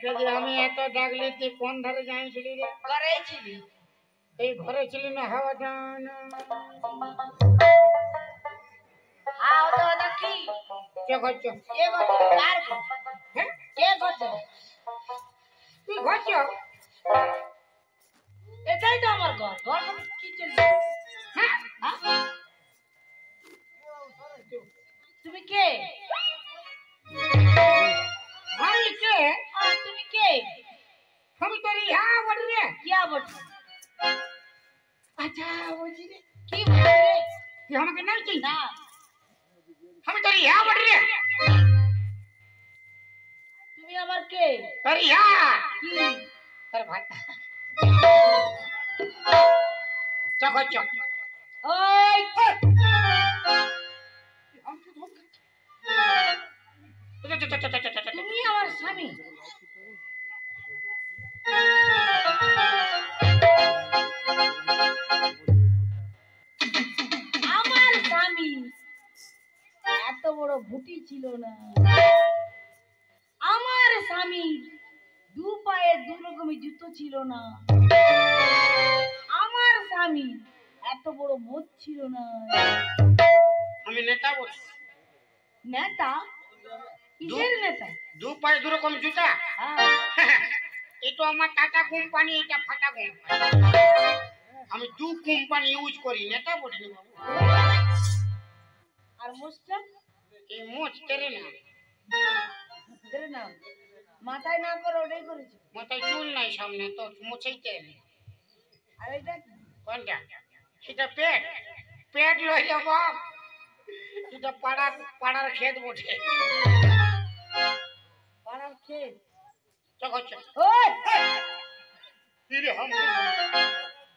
যদি আমি এত ডাকলি তুই কোন ধারে যাইছিলি রে? ঘরেই ছিলি। এই ঘরে ছিলি না হাওয়া ডান? কি কে করছো? কে করছে? কার ঘর? হ্যাঁ কে করছে? তুই ঘরছ? এটাই তো আমার ঘর। ঘর কি চলছে? হ্যাঁ তুমি কে? আমি কে? তুমি কে? আমি তোর ইহা বলি রে। কি বলছো? আচ্ছা বলছি রে, কি বলছো রে? তুই আমাকে নাই চিনিস? না। আমি তোর ইহা বলি রে। তুমি আমার কে? তোর ইহা কি? তোর ভাই। চক চক ওই তুমি আমার স্বামী। আমার স্বামী এত বড় ভুটি ছিল না। আমার স্বামী দু পায়ে দু রকমের জুতো ছিল না। আমার স্বামী এত বড় মোচ ছিল না। আমি নেতা বলছি। নেতা? কিসের নেতা? দু পায়ে দু রকম জুতা? হ্যাঁ। এটা আমার টাটা কোম্পানি, এটা ফাটা কোম্পানি। আমি দু কোম্পানি ইউজ করি, নেতা বলি না বাবু। আর মোচটা? এই মোচ তেরে না। তেরে না মাথায় না করে ওটাই করেছি। মাথায় চুল নাই সামনে, তো মোছেই তেরে। আর এটা কি? কোনটা? এটা পেট। পেট লইলে বাপ, এটা পাড়ার ক্ষেত বটে। পাড়ার ক্ষেত? চক চক ওই ফিরে হাম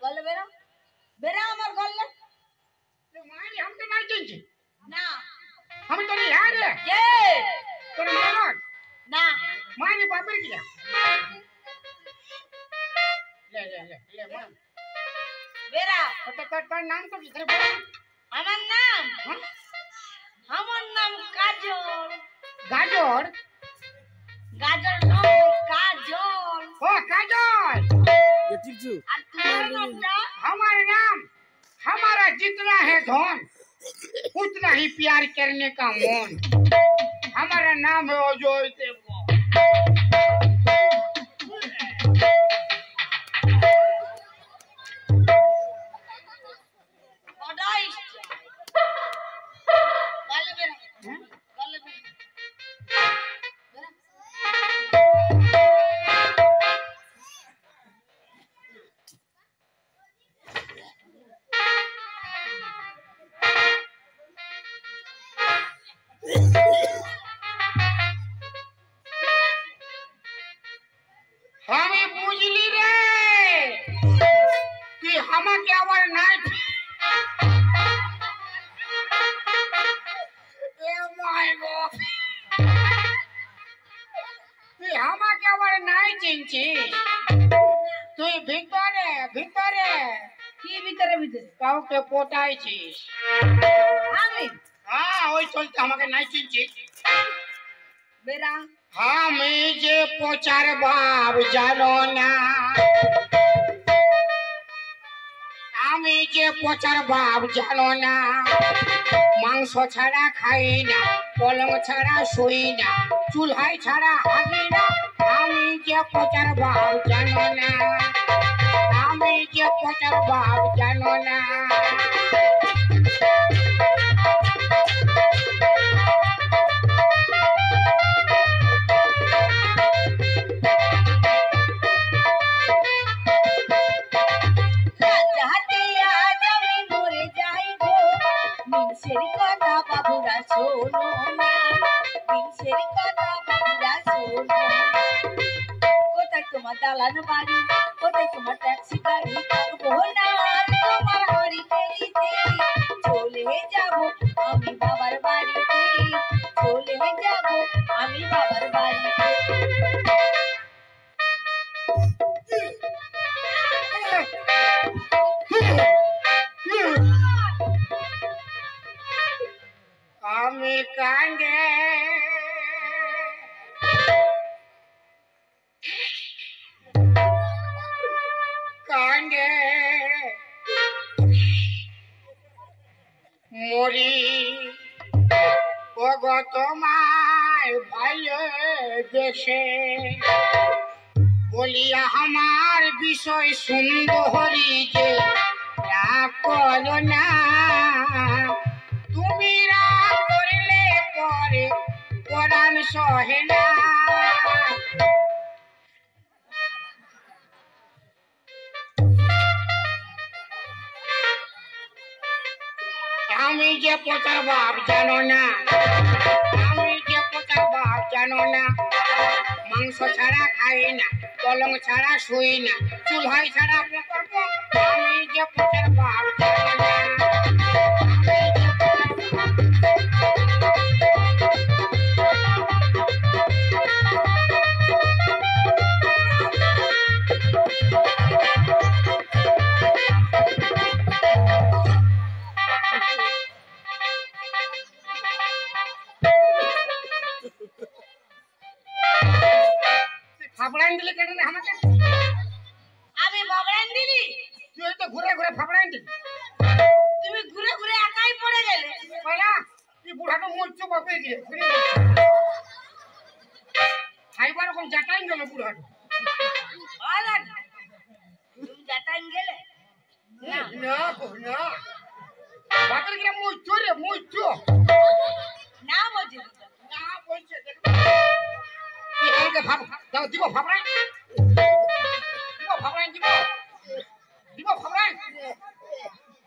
গলে বেরা বেরা আমার গলে। মারি हम तो नहीं चिंची। না। हम तो नहीं यार है। কে? তোর মানট না। মারি বাপের কিয়া। ले মান। বেরা। তোর নাম তো কিসে বল? আমার নাম? আমার নাম কাজল। গাজর? গাজর নয়, কাজল। ও কাজল। আর তোমার নামটা? हमारा नाम, हमारा जितना है धन उतना ही प्यार करने का मन। हमारा नाम है अजय देवगन। অডাইস। গলে বেরা। গলে বেরা। বেরা। हमें बुझली रे कि हमाके आवर नाच ए माय गॉड তুই আমাকে আবার নাই চিনছিস? তুই ভিতরে ভিতরে কি ভিতরে ভিতরে? কাউকে পটাইছিস। আমি? হ্যাঁ ওই চলতে আমাকে নাই চিনছিস। বেরা। আমি যে পচার বাপ জানো না, আমি যে পচার বাপ জানো না, মাংস ছাড়া খাই না, পলং ছাড়া শুই না, চুলহাই ছাড়া হাগি না। আমি যে পচার বাপ জানো না, আমি যে পচার বাপ জানো না। মিনসের কথা বাবুরা শোনো না, মিনসের কথা বাবুরা শোনো না। কোথায় তোমার দালান বাড়ি, কোথায় তোমার ট্যাক্সি গাড়ি, থাকবো না তোমার হাড়ি ফেরিতে। চলে যাব আমি বাবার বাড়িতে, চলে যাব আমি বাবার বাড়িতে। আমি কান্দে তোমায় ভালোবেসে বলিয়া আমার বিষয় সুন্দরী যে রাগ করো না, তুমি রাগ করলে পরে পরাণ সহে না। আমি যে পচার বাপ জানো না, আমি যে পচার বাপ জানো না, মাংস ছাড়া খাই না, পলং ছাড়া শুই না, চুলহাই ছাড়া প্রকল্প। আমি যে পচার বাপ জানো না, ফাবড়াইন দিলে কেন রে আমাকে? আমি বাবরান দিলি, তুই তো ঘুরে ঘুরে ফাবড়াইন দিলি। তুমি ঘুরে ঘুরে একাই পড়ে গেলে। বলা তুই বুড়াটা মরছো বাপে গিয়ে ঘুরে খাইবার রকম জাটাইন গেল বুড়াটা। আলাদ তুমি যাতান গেলে না না না বাপের গিয়ে মরছো রে মরছো। না বলছি না বলছে তুই আমাকে ভাব দাও দিব ফাবড়াইন, দিব ফাবড়াইন, দিব দিব ফাবড়াইন,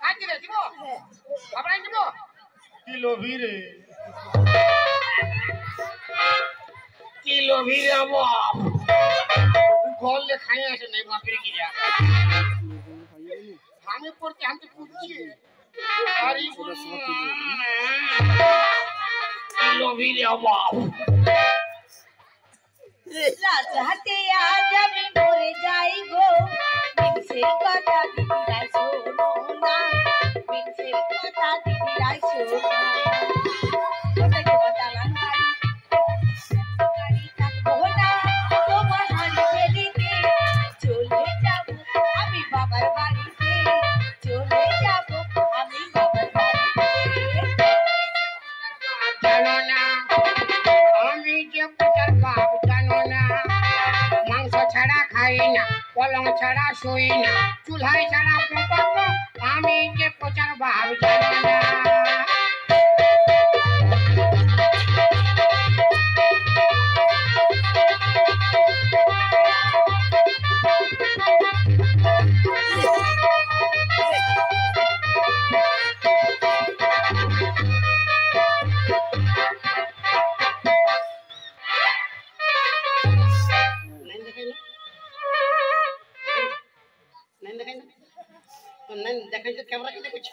আজ রে দিব ফাবড়াইন দিব। কি লোভী রে, কি লোভী রে বাপ, গলে খাই আসে নাই বাপের গিয়া আমি পড়তে আমি পুড়ছি। আরে কি লোভী রে বাপ, রাতে আজ আমি মরে যাই গো, মিনসের কথা দিদিরা শোনো না, মিনসের কথা দিদিরা শোনো না। কোথায় তোমার দালান বাড়ি, গাড়ি থাকবো না, তোমার বাড়ি ফেলিতে চলে যাব আমি বাবার বাড়িতে, চলে যাব আমি বাবার বাড়িতে। জানো না আমি যে পচার বাপ জানো না, মাংস ছাড়া খাই না, পলং ছাড়া শুই না, চুলহাই ছাড়া প্রকল্প। আমি যে পচার বাপ জানো না। দেখাই তো ক্যামেরা কি দেখছি,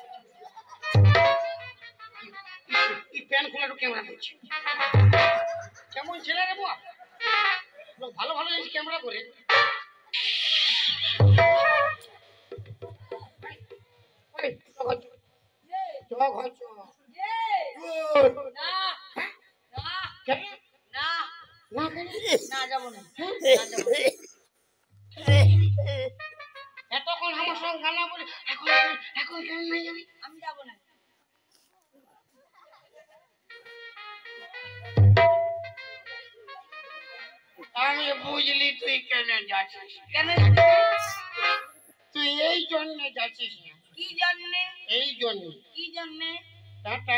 প্যান খোলাটা ক্যামেরা করছে। কেমন ছেলে রে বাপ, লোক ভালো ভালো জিনিস ক্যামেরা করে। এতক্ষণ আমার সঙ্গে গানা বলে এখন এখন কেন নাই যাবি? আমি যাবো না। আমি বুঝলি তুই কেন যাচ্ছিস, কেন তুই এই জন্য যাচ্ছিস না। কি জন্যে? এই জন্য কি জন্যে? টাটা